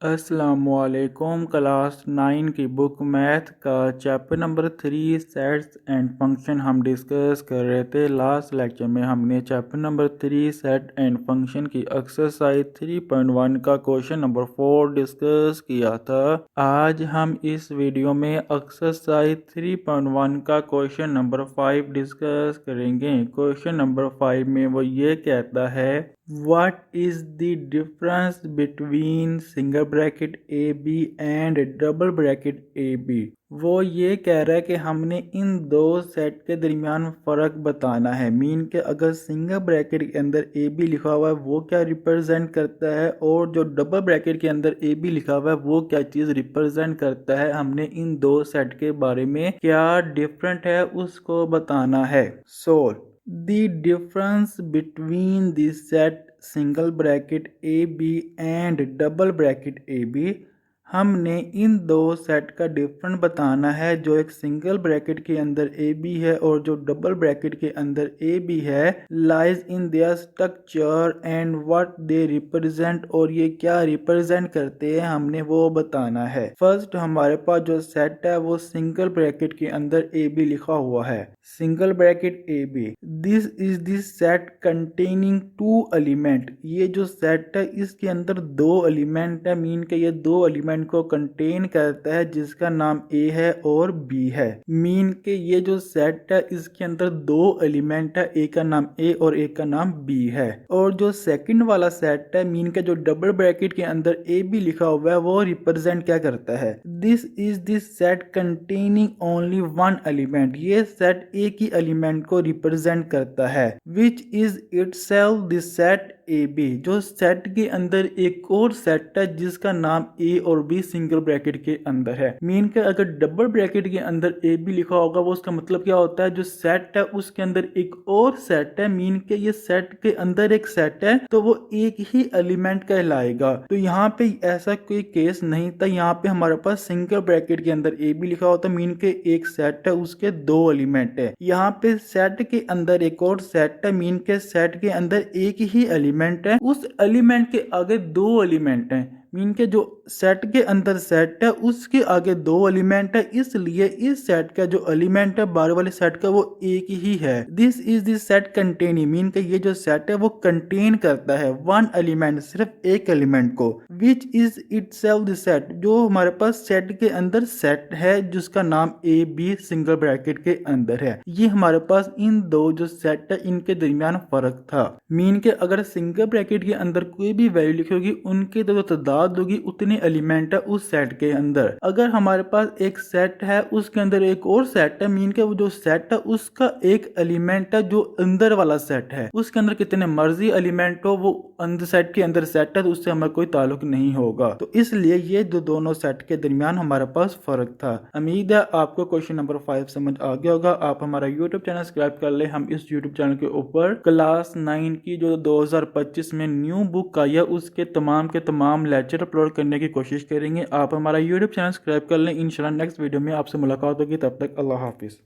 अस्सलामुअलैकुम। क्लास 9 की book math का chapter number 3 sets and function हम डिस्कस कर रहे थे। लास्ट लेक्चर में हमने chapter number 3 set and function की एक्सरसाइज 3.1 का क्वेश्चन नंबर 4 डिस्कस किया था। आज हम इस वीडियो में एक्सरसाइज 3.1 का क्वेश्चन नंबर 5 डिस्कस करेंगे। क्वेश्चन नंबर 5 में वो ये कहता है, What is the difference between single bracket AB and double bracket AB? वो ये कह रहा है कि हमने इन दो सेट के दरमियान फ़र्क बताना है। मीन के अगर सिंगल ब्रैकेट के अंदर AB लिखा हुआ है वो क्या रिप्रेजेंट करता है, और जो डबल ब्रैकेट के अंदर AB लिखा हुआ है वो क्या चीज़ रिप्रेजेंट करता है। हमने इन दो सेट के बारे में क्या डिफरेंट है उसको बताना है। The difference between the set single bracket AB and double bracket AB, हमने इन दो सेट का डिफरेंट बताना है। जो एक सिंगल ब्रैकेट के अंदर AB है और जो डबल ब्रैकेट के अंदर AB है, lies in their structure and what they represent, और ये क्या रिप्रेजेंट करते हैं हमने वो बताना है। फर्स्ट हमारे पास जो सेट है वो सिंगल ब्रैकेट के अंदर AB लिखा हुआ है। Single bracket AB, this is this set containing two element. ये जो सेट है इसके अंदर दो एलिमेंट है। मीन के ये दो एलिमेंट को कंटेन करता है जिसका नाम A है और B है। मीन के ये जो सेट है इसके अंदर दो एलिमेंट है, एक का नाम A और एक का नाम B है। और जो सेकंड वाला सेट है, मीन के जो डबल ब्रैकेट के अंदर AB लिखा हुआ है वो रिप्रेजेंट क्या करता है, this is this set containing only one element. ये सेट एक ही एलिमेंट को रिप्रेजेंट करता है, which is itself this set AB। जो सेट के अंदर एक और सेट है जिसका नाम A और B सिंगल ब्रैकेट के अंदर है। मीन के अगर डबल ब्रैकेट के अंदर AB लिखा होगा वो उसका मतलब क्या होता है, जो सेट है उसके अंदर एक और सेट है। मीन के ये सेट के अंदर एक सेट है तो वो एक ही एलिमेंट कहलाएगा। तो यहाँ पे ऐसा कोई केस नहीं था। यहाँ पे हमारे पास सिंगल ब्रैकेट के अंदर AB लिखा होता है, मीन के एक सेट है उसके दो एलिमेंट है। यहाँ पे सेट के अंदर एक और सेट है, मीन के सेट के अंदर एक ही एलिमेंट है, उस एलिमेंट के आगे दो एलिमेंट हैं। मीन के जो सेट के अंदर सेट है उसके आगे दो एलिमेंट है, इसलिए इस सेट का जो एलिमेंट है बाहर वाले सेट का वो एक ही है। This is this set containing, mean के ये जो सेट है वो कंटेन करता है वन एलिमेंट, सिर्फ एक एलिमेंट को, which is itself this set. जो हमारे पास सेट के अंदर सेट है जिसका नाम AB सिंगल ब्रैकेट के अंदर है। ये हमारे पास इन दो जो सेट है इनके दरमियान फर्क था। मीन के अगर सिंगल ब्रैकेट के अंदर कोई भी वैल्यू लिखी होगी उनके जो तादाद होगी उतने एलिमेंट है उस सेट के अंदर। अगर हमारे पास एक सेट है उसके अंदर एक और सेट है, मीन के वो जो सेट है उसका एक एलिमेंट है जो अंदर वाला सेट है, उसके अंदर कितने मर्जी एलिमेंट हो वो अंदर सेट के अंदर सेट है तो उससे हमारा कोई ताल्लुक नहीं होगा। तो इसलिए ये जो दोनों सेट के दरमियान हमारे पास फर्क था। उम्मीद है आपको क्वेश्चन नंबर 5 समझ आ गया होगा। आप हमारा यूट्यूब चैनल सब्सक्राइब कर ले। हम इस यूट्यूब चैनल के ऊपर क्लास 9 की जो 2025 में न्यू बुक आई है उसके तमाम के तमाम लेक्चर अपलोड करने की कोशिश करेंगे। आप हमारा यूट्यूब चैनल सब्सक्राइब कर लें। इंशाल्लाह नेक्स्ट वीडियो में आपसे मुलाकात होगी। तब तक अल्लाह हाफिज।